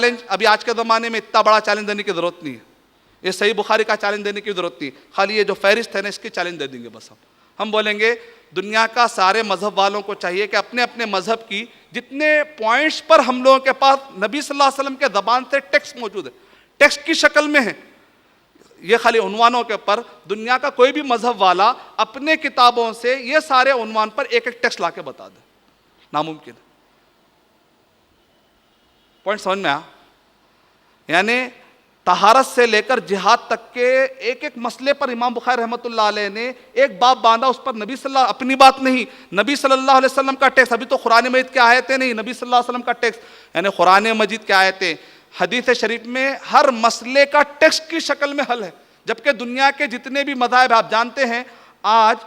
Challenge ابھی آج کے زمانے میں اتنا بڑا چیلنج دینے کی ضرورت نہیں ہے. یہ صحیح بخاری کا چیلنج دینے کی ضرورت نہیں, خالی یہ جو فہرست ہے نا اس کی چیلنج دے دیں گے بس. ہم بولیں گے دنیا کا سارے مذہب والوں کو چاہیے کہ اپنے اپنے مذہب کی جتنے پوائنٹس پر ہم لوگوں کے پاس نبی صلی اللہ علیہ وسلم کے زبان سے ٹیکسٹ موجود ہے, ٹیکسٹ کی شکل میں ہے, یہ خالی عنوانوں کے اوپر دنیا کا کوئی بھی مذہب والا اپنے کتابوں سے یہ سارے عنوان پر ایک ایک ٹیکسٹ لا کے بتا دے, ناممکن ہے. پوائنٹ سمجھ میں آیا؟ یعنی طہارت سے لے کر جہاد تک کے ایک ایک مسئلے پر امام بخاری رحمۃ اللہ علیہ نے ایک باب باندھا, اس پر نبی صلی اللہ اپنی بات نہیں, نبی صلی اللہ علیہ وسلم کا ٹیکسٹ. ابھی تو قرآن مجید کی آیتیں نہیں, نبی صلی اللہ علیہ وسلم کا ٹیکسٹ, یعنی قرآن مجید کی آیتیں حدیث شریف میں ہر مسئلے کا ٹیکسٹ کی شکل میں حل ہے. جبکہ دنیا کے جتنے بھی مذاہب آپ جانتے ہیں آج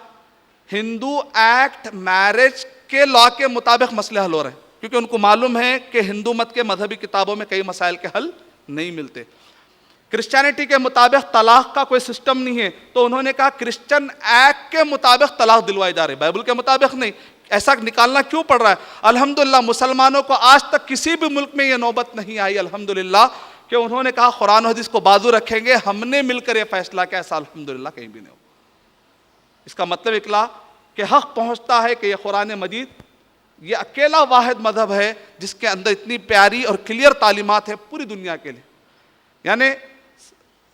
ہندو ایکٹ میرج کے لا کے مطابق مسئلے حل ہو رہے ہیں, کیونکہ ان کو معلوم ہے کہ ہندو مت کے مذہبی کتابوں میں کئی مسائل کے حل نہیں ملتے. کرسچینٹی کے مطابق طلاق کا کوئی سسٹم نہیں ہے, تو انہوں نے کہا کرسچن ایکٹ کے مطابق طلاق دلوائی جا رہی, بائبل کے مطابق نہیں. ایسا نکالنا کیوں پڑ رہا ہے؟ الحمدللہ مسلمانوں کو آج تک کسی بھی ملک میں یہ نوبت نہیں آئی الحمدللہ کہ انہوں نے کہا قرآن و حدیث کو بازو رکھیں گے, ہم نے مل کر یہ فیصلہ کیا, ایسا الحمدللہ کہیں بھی نہیں ہو. اس کا مطلب نکلا کہ حق پہنچتا ہے کہ یہ قرآن مجید یہ اکیلا واحد مذہب ہے جس کے اندر اتنی پیاری اور کلیئر تعلیمات ہے پوری دنیا کے لیے. یعنی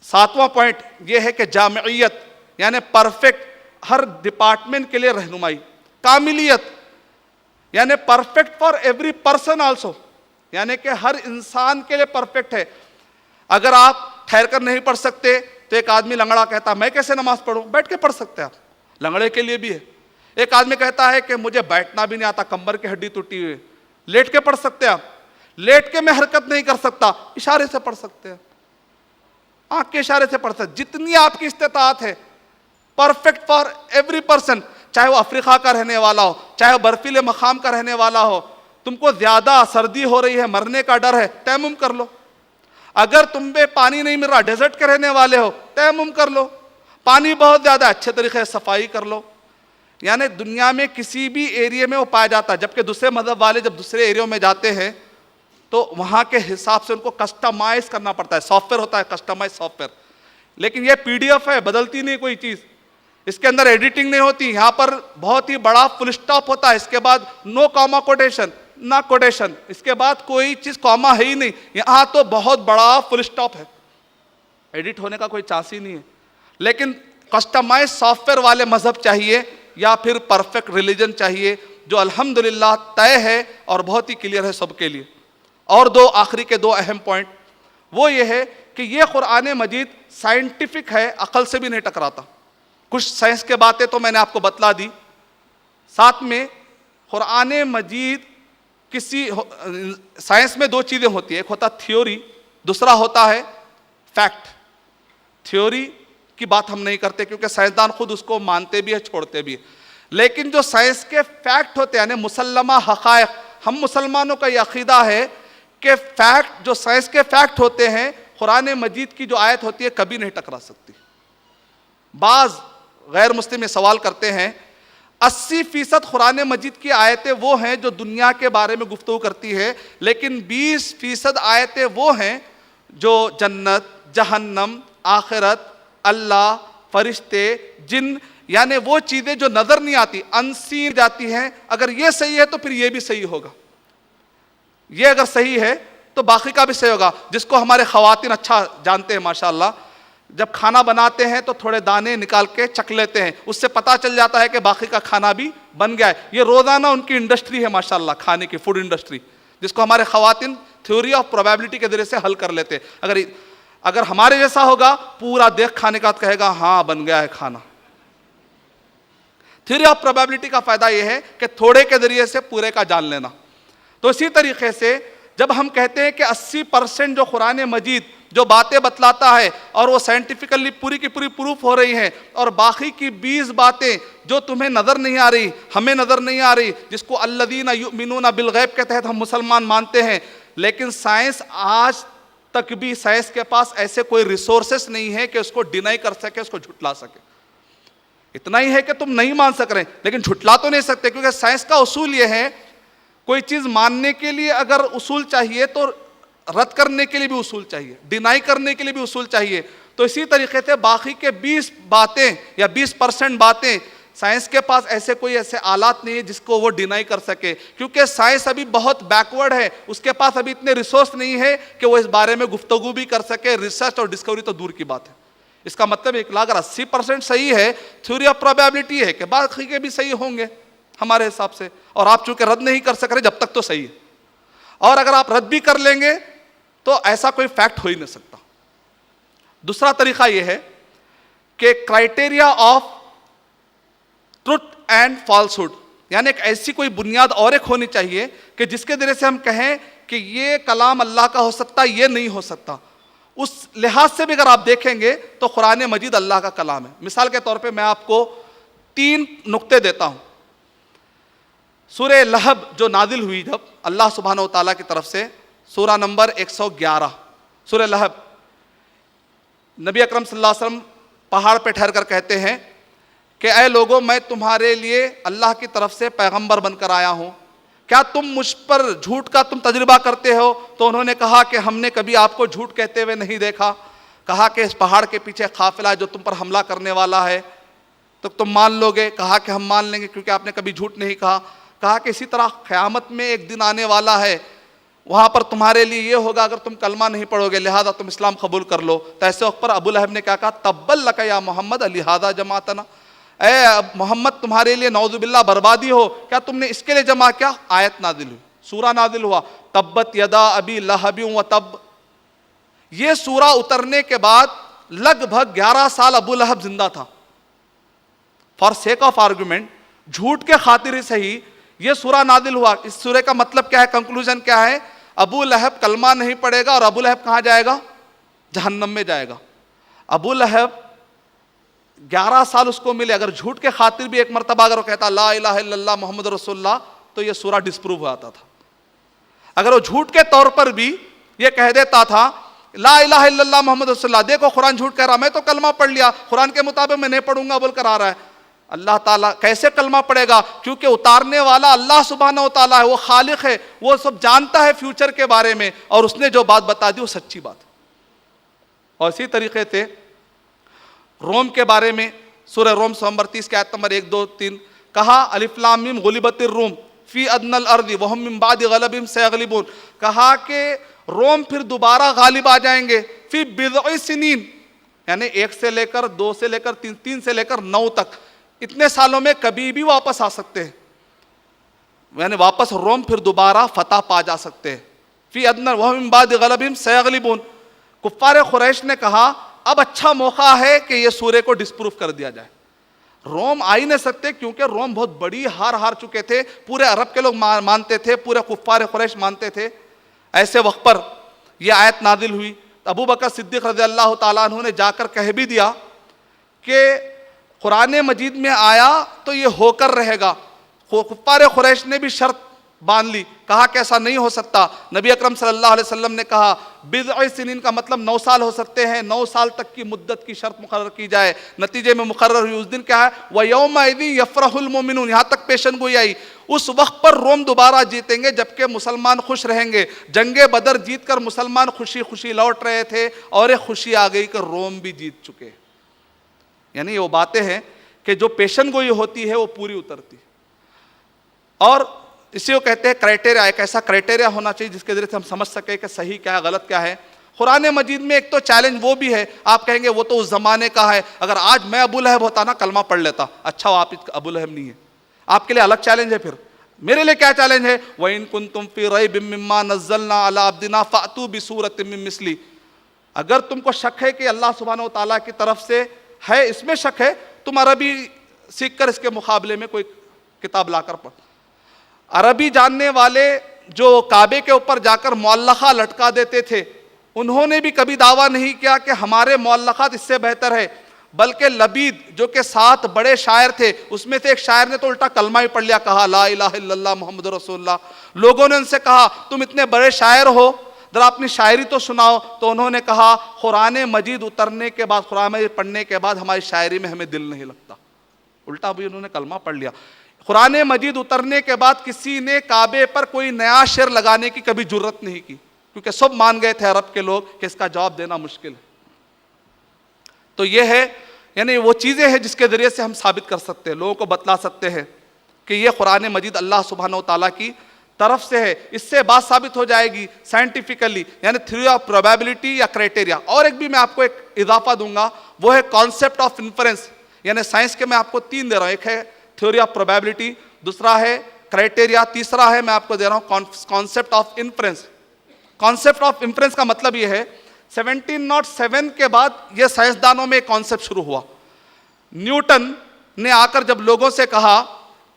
7واں پوائنٹ یہ ہے کہ جامعیت یعنی پرفیکٹ, ہر ڈپارٹمنٹ کے لیے رہنمائی, کاملیت یعنی perfect for every person also, یعنی کہ ہر انسان کے لیے پرفیکٹ ہے. اگر آپ ٹھہر کر نہیں پڑھ سکتے تو ایک آدمی لنگڑا کہتا میں کیسے نماز پڑھوں, بیٹھ کے پڑھ سکتے آپ, لنگڑے کے لیے بھی ہے. ایک آدمی کہتا ہے کہ مجھے بیٹھنا بھی نہیں آتا, کمر کی ہڈی ٹوٹی ہوئی, لیٹ کے پڑھ سکتے آپ, لیٹ کے میں حرکت نہیں کر سکتا, اشارے سے پڑھ سکتے ہیں, آنکھ کے اشارے سے پڑھ سکتے, جتنی آپ کی استطاعت ہے, پرفیکٹ فار ایوری پرسن, چاہے وہ افریقہ کا رہنے والا ہو, چاہے وہ برفیلے مقام کا رہنے والا ہو. تم کو زیادہ سردی ہو رہی ہے, مرنے کا ڈر ہے, تیمم کر لو. اگر تم پہ پانی نہیں مل رہا, ڈیزرٹ کے رہنے والے ہو, تیمم کر لو. پانی بہت زیادہ, اچھے طریقے سے صفائی کر لو. یعنی دنیا میں کسی بھی ایریے میں وہ پایا جاتا ہے. جبکہ دوسرے مذہب والے جب دوسرے ایریوں میں جاتے ہیں تو وہاں کے حساب سے ان کو کسٹمائز کرنا پڑتا ہے, سافٹ ویئر ہوتا ہے کسٹمائز سافٹ ویئر. لیکن یہ پی ڈی ایف ہے, بدلتی نہیں کوئی چیز, اس کے اندر ایڈیٹنگ نہیں ہوتی. یہاں پر بہت ہی بڑا فل اسٹاپ ہوتا ہے, اس کے بعد نو کاما کوٹیشن, نہ کوٹیشن, اس کے بعد کوئی چیز کاما ہے ہی نہیں. یہاں تو بہت بڑا فل اسٹاپ ہے, ایڈٹ ہونے کا کوئی چانس ہی نہیں ہے. لیکن کسٹمائز سافٹ ویئر والے مذہب چاہیے یا پھر پرفیکٹ ریلیجن چاہیے جو الحمدللہ طے ہے اور بہت ہی کلیئر ہے سب کے لیے. اور آخری کے 2 اہم پوائنٹ وہ یہ ہے کہ یہ قرآن مجید سائنٹیفک ہے, عقل سے بھی نہیں ٹکراتا. کچھ سائنس کے باتیں تو میں نے آپ کو بتلا دی. ساتھ میں قرآن مجید کسی سائنس میں 2 چیزیں ہوتی ہیں, ایک ہوتا تھیوری, دوسرا ہوتا ہے فیکٹ. تھیوری کی بات ہم نہیں کرتے کیونکہ سائنسدان خود اس کو مانتے بھی ہے چھوڑتے بھی ہے. لیکن جو سائنس کے فیکٹ ہوتے ہیں یعنی مسلمہ حقائق, ہم مسلمانوں کا یہ عقیدہ ہے کہ فیکٹ جو سائنس کے فیکٹ ہوتے ہیں قرآن مجید کی جو آیت ہوتی ہے کبھی نہیں ٹکرا سکتی. بعض غیر مسلم یہ سوال کرتے ہیں 80% قرآن مجید کی آیتیں وہ ہیں جو دنیا کے بارے میں گفتگو کرتی ہے, لیکن 20% آیتیں وہ ہیں جو جنت, جہنم, آخرت, اللہ, فرشتے, جن, یعنی وہ چیزیں جو نظر نہیں آتی, انسین جاتی ہیں. اگر یہ صحیح ہے تو پھر یہ بھی صحیح ہوگا, یہ اگر صحیح ہے تو باقی کا بھی صحیح ہوگا. جس کو ہمارے خواتین اچھا جانتے ہیں ماشاءاللہ, جب کھانا بناتے ہیں تو تھوڑے دانے نکال کے چکھ لیتے ہیں, اس سے پتہ چل جاتا ہے کہ باقی کا کھانا بھی بن گیا ہے. یہ روزانہ ان کی انڈسٹری ہے ماشاءاللہ, کھانے کی فوڈ انڈسٹری, جس کو ہمارے خواتین تھیوری آف پروبیبلٹی کے ذریعے سے حل کر لیتے ہیں. اگر ہمارے جیسا ہوگا پورا دیکھ کھانے کا کہے گا ہاں بن گیا ہے کھانا. تھیوری آف پروبیبلٹی کا فائدہ یہ ہے کہ تھوڑے کے ذریعے سے پورے کا جان لینا. تو اسی طریقے سے جب ہم کہتے ہیں کہ 80% جو قرآن مجید جو باتیں بتلاتا ہے اور وہ سائنٹیفکلی پوری کی پوری پروف ہو رہی ہیں, اور باقی کی 20 باتیں جو تمہیں نظر نہیں آ رہی, ہمیں نظر نہیں آ رہی, جس کو الذین یؤمنون بالغیب کے تحت ہم مسلمان مانتے ہیں. لیکن سائنس آج تک بھی سائنس کے پاس ایسے کوئی ریسورسز نہیں ہے کہ اس کو ڈینائی کر سکے, اس کو جھٹلا سکے. اتنا ہی ہے کہ تم نہیں مان سک رہے لیکن جھٹلا تو نہیں سکتے, کیونکہ سائنس کا اصول یہ ہے کوئی چیز ماننے کے لیے اگر اصول چاہیے تو رد کرنے کے لیے بھی اصول چاہیے، ڈینائی کرنے کے لیے بھی اصول چاہیے. تو اسی طریقے سے باقی کے 20 باتیں یا 20% باتیں سائنس کے پاس ایسے آلات نہیں ہے جس کو وہ ڈینائی کر سکے، کیونکہ سائنس ابھی بہت بیکورڈ ہے، اس کے پاس ابھی اتنے ریسورس نہیں ہے کہ وہ اس بارے میں گفتگو بھی کر سکے. ریسرچ اور ڈسکوری تو دور کی بات ہے. اس کا مطلب اگر 80% صحیح ہے، تھیوری آف پروبیبلٹی ہے کہ باقی کے بھی صحیح ہوں گے ہمارے حساب سے، اور آپ چونکہ رد نہیں کر سک رہے جب تک تو صحیح ہے. اور اگر آپ رد بھی کر لیں گے تو ایسا کوئی فیکٹ ہو ہی نہیں سکتا. دوسرا طریقہ یہ ہے کہ criteria of truth and falsehood, یعنی ایک ایسی کوئی بنیاد اور ایک ہونی چاہیے کہ جس کے ذریعے سے ہم کہیں کہ یہ کلام اللہ کا ہو سکتا، یہ نہیں ہو سکتا. اس لحاظ سے بھی اگر آپ دیکھیں گے تو قرآن مجید اللہ کا کلام ہے. مثال کے طور پہ میں آپ کو 3 نقطے دیتا ہوں. سورہ لہب جو نازل ہوئی جب اللہ سبحانہ و تعالیٰ کی طرف سے، سورہ نمبر 111 سورہ لہب، نبی اکرم صلی اللہ علیہ وسلم پہاڑ پہ ٹھہر کر کہتے ہیں کہ اے لوگوں، میں تمہارے لیے اللہ کی طرف سے پیغمبر بن کر آیا ہوں، کیا تم مجھ پر جھوٹ کا تم تجربہ کرتے ہو؟ تو انہوں نے کہا کہ ہم نے کبھی آپ کو جھوٹ کہتے ہوئے نہیں دیکھا. کہا کہ اس پہاڑ کے پیچھے قافلہ ہے جو تم پر حملہ کرنے والا ہے، تو تم مان لو گے؟ کہا کہ ہم مان لیں گے کیونکہ آپ نے کبھی جھوٹ نہیں کہا. کہا کہ اسی طرح قیامت میں ایک دن آنے والا ہے، وہاں پر تمہارے لیے یہ ہوگا اگر تم کلمہ نہیں پڑھو گے، لہذا تم اسلام قبول کر لو. تو ایسے وقت پر ابو لہب نے کیا کہا؟ تبا لک یا محمد لہذا جماعتنا، اے محمد تمہارے لیے نعوذ باللہ بربادی ہو، کیا تم نے اس کے لیے جمع کیا؟ آیت نازل ہوئی، سورہ نازل ہوا، تبت یدا ابی لہب و تب. یہ سورہ اترنے کے بعد لگ بھگ 11 سال ابو لہب زندہ تھا. فار سیک آف آرگومنٹ، جھوٹ کے خاطر ہی صحیح، یہ سورہ نازل ہوا. اس سورہ کا مطلب کیا ہے؟ کنکلوژن کیا ہے؟ ابو لہب کلمہ نہیں پڑھے گا، اور ابو لہب کہاں جائے گا؟ جہنم میں جائے گا. ابو لہب 11 سال اس کو ملے، اگر جھوٹ کے خاطر بھی ایک مرتبہ اگر وہ کہتا لا الہ الا اللہ محمد رسول اللہ تو یہ سورہ ڈسپروو ہو آتا تھا. اگر وہ جھوٹ کے طور پر بھی یہ کہہ دیتا تھا لا الہ الا اللہ محمد رسول اللہ، دیکھو قرآن جھوٹ کہہ رہا، میں تو کلمہ پڑھ لیا، قرآن کے مطابق میں نہیں پڑھوں گا بول کر آ رہا ہے. اللہ تعالیٰ کیسے کلمہ پڑھے گا؟ کیونکہ اتارنے والا اللہ سبحانہ و تعالیٰ ہے، وہ خالق ہے، وہ سب جانتا ہے فیوچر کے بارے میں، اور اس نے جو بات بتا دی وہ سچی بات. اور اسی طریقے سے روم کے بارے میں سورہ روم نمبر 30 کے آیت نمبر 1 2 3 کہا الف لام میم غلبت الروم فی ادنی الارض وہم من بعد غلبہم سیغلبون. کہا کہ روم پھر دوبارہ غالب آ جائیں گے فی بضع سنین، یعنی 1 سے لے کر 2 سے لے کر 3 سے لے کر 9 تک، اتنے سالوں میں کبھی بھی واپس آ سکتے ہیں، یعنی واپس روم پھر دوبارہ فتح پا جا سکتے ہیں. فی ادنی وہم من بعد غلبہم سیغلبون. کفار قریش نے کہا اب اچھا موقع ہے کہ یہ سورے کو ڈسپروف کر دیا جائے. روم آ ہی نہیں سکتے کیونکہ روم بہت بڑی ہار چکے تھے، پورے عرب کے لوگ مانتے تھے، پورے کفار قریش مانتے تھے. ایسے وقت پر یہ آیت نازل ہوئی. ابو بکر صدیق رضی اللہ تعالیٰ عنہ نے جا کر کہہ بھی دیا کہ قرآن مجید میں آیا تو یہ ہو کر رہے گا. کفار قریش نے بھی شرط باندھ لی، کہا کہ ایسا نہیں ہو سکتا. نبی اکرم صلی اللہ علیہ وسلم نے کہا بضع سنین کا مطلب 9 سال ہو سکتے ہیں، 9 سال تک کی مدت کی شرط مقرر کی جائے. نتیجے میں مقرر ہوئی. اس دن کیا ہے؟ وَيَوْمَئِذٍ يَفْرَحُ الْمُؤْمِنُونَ، یہاں تک پیشن گوئی آئی. اس وقت پر روم دوبارہ جیتیں گے جبکہ مسلمان خوش رہیں گے. جنگ بدر جیت کر مسلمان خوشی خوشی لوٹ رہے تھے، اور ایک خوشی آ گئی کہ روم بھی جیت چکے. یعنی یہ وہ باتیں ہیں کہ جو پیشن گوئی ہوتی ہے وہ پوری اترتی. اور اسی کو کہتے ہیں کرائٹیریا. ایک ایسا کرائٹیریا ہونا چاہیے جس کے ذریعے سے ہم سمجھ سکیں کہ صحیح کیا ہے، غلط کیا ہے. قرآن مجید میں ایک تو چیلنج وہ بھی ہے، آپ کہیں گے وہ تو اس زمانے کا ہے، اگر آج میں ابو لہب ہوتا نا کلمہ پڑھ لیتا. اچھا آپ ابو لہب نہیں ہے، آپ کے لیے الگ چیلنج ہے. پھر میرے لیے کیا چیلنج ہے؟ وَإِن كُنتُمْ فِي رَيْبٍ مِّمَّا نَزَّلْنَا عَلَىٰ عَبْدِنَا فَأْتُوا بِسُورَةٍ مِّن مِّثْلِهِ. اگر تم کو شک ہے کہ اللہ سبحانہ و تعالیٰ کی طرف سے ہے، اس میں شک ہے، تم عربی سیکھ کر اس کے مقابلے میں کوئی کتاب لا کر پڑھ. عربی جاننے والے جو کعبے کے اوپر جا کر معلقہ لٹکا دیتے تھے، انہوں نے بھی کبھی دعویٰ نہیں کیا کہ ہمارے معلقات اس سے بہتر ہے، بلکہ لبید جو کہ 7 بڑے شاعر تھے، اس میں سے ایک شاعر نے تو الٹا کلمہ ہی پڑھ لیا، کہا لا الہ الا اللہ محمد رسول اللہ. لوگوں نے ان سے کہا تم اتنے بڑے شاعر ہو، ذرا اپنی شاعری تو سناؤ. تو انہوں نے کہا قرآن مجید اترنے کے بعد، قرآن مجید پڑھنے کے بعد ہماری شاعری میں ہمیں دل نہیں لگتا. الٹا بھی انہوں نے کلمہ پڑھ لیا. قرآن مجید اترنے کے بعد کسی نے کعبے پر کوئی نیا شعر لگانے کی کبھی جرت نہیں کی، کیونکہ سب مان گئے تھے عرب کے لوگ کہ اس کا جواب دینا مشکل ہے. تو یہ ہے یعنی وہ چیزیں ہیں جس کے ذریعے سے ہم ثابت کر سکتے ہیں, لوگوں کو بتلا سکتے ہیں کہ یہ قرآن مجید اللہ سبحانہ و تعالیٰ کی طرف سے ہے. اس سے بات ثابت ہو جائے گی سائنٹیفکلی, یعنی تھیوری آف پروبیبلٹی یا کرائٹیریا. اور ایک بھی میں آپ کو ایک اضافہ دوں گا, وہ ہے کانسیپٹ آف انفرنس. یعنی سائنس کے میں آپ کو 3 دے رہا ہوں, ایک ہے تھیوری آف پروبیبلٹی, دوسرا ہے کرائٹیریا, تیسرا ہے میں آپ کو دے رہا ہوں concept of inference. Concept of inference کا مطلب یہ ہے 1707 کے بعد یہ سائنسدانوں میں ایک کانسیپٹ شروع ہوا. نیوٹن نے آ کر جب لوگوں سے کہا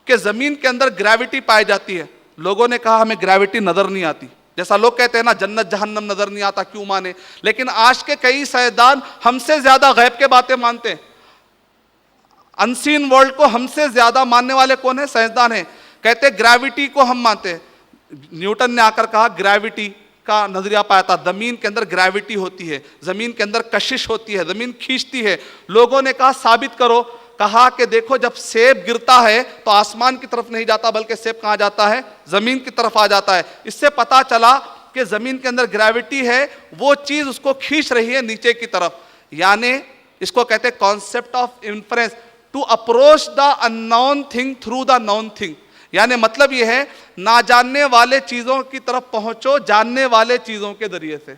کہ زمین کے اندر گریوٹی پائی جاتی ہے, لوگوں نے کہا ہمیں گریوٹی نظر نہیں آتی. جیسا لوگ کہتے ہیں نا جنت جہنم نظر نہیں آتا, کیوں مانے؟ لیکن آج کے کئی سائنسدان ہم سے زیادہ غیب کے باتیں مانتے ہیں. انسین ورلڈ کو ہم سے زیادہ ماننے والے کون ہیں؟ سائنسدان ہیں. کہتے گریوٹی کو ہم مانتے ہیں. نیوٹن نے آ کر کہا گریوٹی کا نظریہ پایا تھا, زمین کے اندر گریوٹی ہوتی ہے, زمین کے اندر کشش ہوتی ہے, زمین کھینچتی ہے. لوگوں نے کہا ثابت کرو. کہا کہ دیکھو جب سیب گرتا ہے تو آسمان کی طرف نہیں جاتا, بلکہ سیب کہاں جاتا ہے؟ زمین کی طرف آ جاتا ہے. اس سے پتا چلا کہ زمین کے اندر گریوٹی ہے, وہ چیز اس کو کھینچ رہی ہے نیچے کی طرف. یعنی اس کو کہتے ہیں concept of inference, to approach the unknown thing through the known thing. یعنی مطلب یہ ہے نہ جاننے والے چیزوں کی طرف پہنچو جاننے والے چیزوں کے ذریعے سے.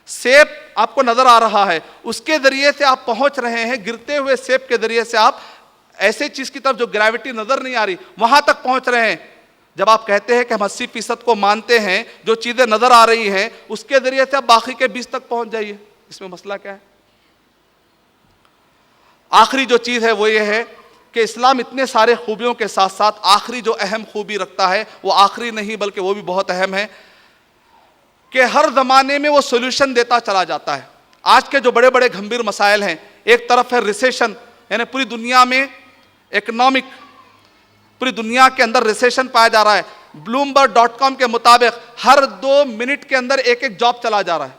سیب آپ کو نظر آ رہا ہے, اس کے ذریعے سے آپ پہنچ رہے ہیں, گرتے ہوئے سیب کے ذریعے سے آپ ایسے چیز کی طرف جو گریوٹی نظر نہیں آ رہی وہاں تک پہنچ رہے ہیں. جب آپ کہتے ہیں کہ ہم 80% کو مانتے ہیں, جو چیزیں نظر آ رہی ہیں اس کے ذریعے سے آپ باقی کے 20 تک پہنچ جائیے. اس میں مسئلہ کیا ہے؟ آخری جو چیز ہے وہ یہ ہے کہ اسلام اتنے سارے خوبیوں کے ساتھ ساتھ آخری جو اہم خوبی رکھتا ہے, وہ آخری نہیں بلکہ وہ بھی بہت اہم ہے, کہ ہر زمانے میں وہ سولوشن دیتا چلا جاتا ہے. آج کے جو بڑے بڑے گھمبیر مسائل ہیں, ایک طرف ہے ریسیشن, یعنی پوری دنیا میں اکنامک, پوری دنیا کے اندر ریسیشن پایا جا رہا ہے. bloomberg.com کے مطابق ہر 2 منٹ کے اندر ایک جاب چلا جا رہا ہے.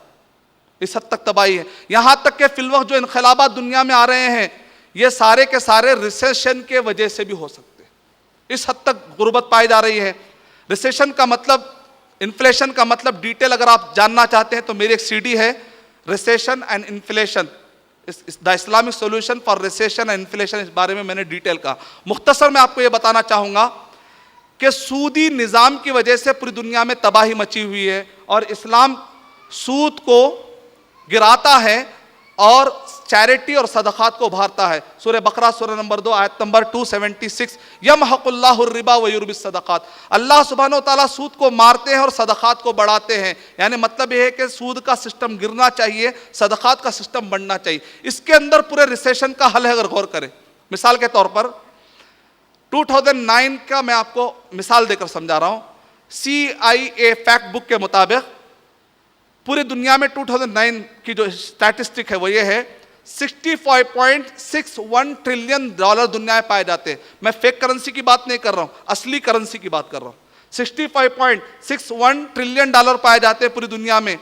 اس حد تک تباہی ہے. یہاں تک کہ فی الوقت جو انقلابات دنیا میں آ رہے ہیں یہ سارے کے سارے ریسیشن کے وجہ سے بھی ہو سکتے ہیں. اس حد تک غربت پائی جا رہی ہے. ریسیشن کا مطلب, انفلیشن کا مطلب ڈیٹیل اگر آپ جاننا چاہتے ہیں تو میری ایک CD ہے, recession and inflation, the Islamic solution for recession and inflation. اس بارے میں میں نے ڈیٹیل کہا. مختصر میں آپ کو یہ بتانا چاہوں گا کہ سودی نظام کی وجہ سے پوری دنیا میں تباہی مچی ہوئی ہے, اور اسلام سود کو گراتا ہے اور چیریٹی اور صدقات کو ابھارتا ہے. سورہ بقرہ سورہ نمبر 2 آیت نمبر 276, یمحق اللہ الربا ویربی الصدقات. اللہ سبحانہ و تعالیٰ سود کو مارتے ہیں اور صدقات کو بڑھاتے ہیں. یعنی مطلب یہ ہے کہ سود کا سسٹم گرنا چاہیے, صدقات کا سسٹم بڑھنا چاہیے. اس کے اندر پورے ریسیشن کا حل ہے اگر غور کریں. مثال کے طور پر 2009 کا میں آپ کو مثال دے کر سمجھا رہا ہوں. CIA فیکٹ بک کے مطابق پوری دنیا میں 2009 کی جو اسٹیٹسٹک ہے وہ یہ ہے, $65.61 ٹریلین دنیا میں پائے جاتے ہیں. میں فیک کرنسی کی بات نہیں کر رہا ہوں, اصلی کرنسی کی بات کر رہا ہوں. $65.61 ٹریلین پائے جاتے ہیں پوری دنیا میں,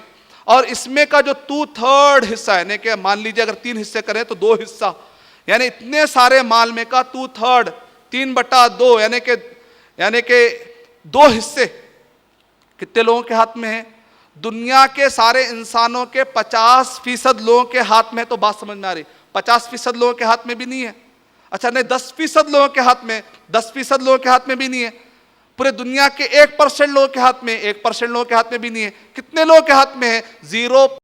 اور اس میں کا جو 2/3 حصہ ہے, یعنی کہ مان لیجیے اگر 3 حصے کریں تو 2 حصہ, یعنی اتنے سارے مال میں کا 2/3 3/2 یعنی کہ 2 حصے کتنے لوگوں کے ہاتھ میں ہیں؟ دنیا کے سارے انسانوں کے 50% لوگوں کے ہاتھ میں. تو بات سمجھ میں آ رہی, 50% لوگوں کے ہاتھ میں بھی نہیں ہے. اچھا نہیں, 10% لوگوں کے ہاتھ میں, 10% لوگوں کے ہاتھ میں بھی نہیں ہے. پورے دنیا کے 1% لوگوں کے ہاتھ میں, 1% لوگوں کے ہاتھ میں بھی نہیں ہے. کتنے لوگوں کے ہاتھ میں ہے؟ 0.